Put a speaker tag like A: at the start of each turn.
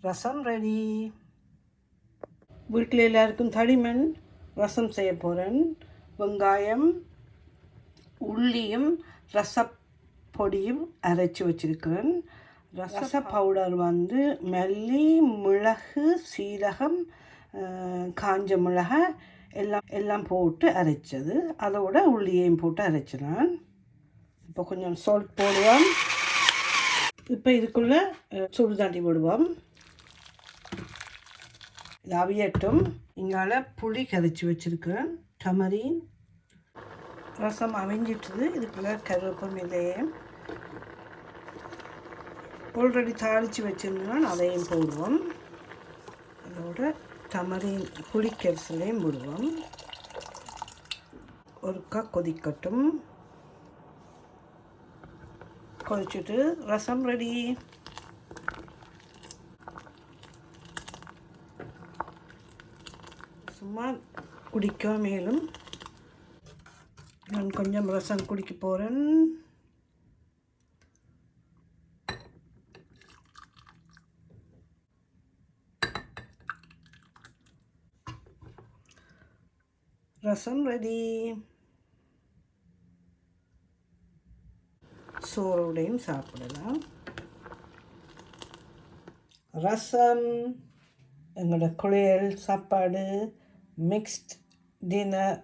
A: ரசம் ready. வீட்டில் எல்லாருக்கும் தடிமன் ரசம் செய்ய போகிறேன். வெங்காயம், உள்ளியும் ரசப்பொடியும் அரைச்சி வச்சுருக்கிறேன். ரச பவுடர் வந்து மல்லி, மிளகு, சீரகம், காஞ்ச மிளகாய் எல்லாம் போட்டு அரைச்சது. அதோட உள்ளியையும் போட்டு அரைச்சிடலாம். இப்போ கொஞ்சம் சால்ட் போடுவோம். இப்போ இதுக்குள்ளே சுடு தண்ணி விடுவோம். இது அவியட்டும். இங்கால புளி கரைச்சி வச்சுருக்கிறேன். டமரின் ரசம் அவிஞ்சிட்டுது. இதுக்குள்ளே கருவேப்பிலையே ஆல்ரெடி தாளித்து வச்சுருந்தோம், அதையும் போடுவோம். அதோட டமரின் புளிக்கரிசலையும் விடுவோம். ஒருக்கா கொதிக்கட்டும். கொதிச்சுட்டு ரசம் ரெடி. சும்மா குடிக்க மேலும் நான் கொஞ்சம் ரசம் குடிக்க போகிறேன். ரசம் ரெடி. சோறுடையும் சாப்பிடலாம். ரசம், எங்களோட குளியல் சாப்பாடு, மிக்ஸ்ட் டின்னர்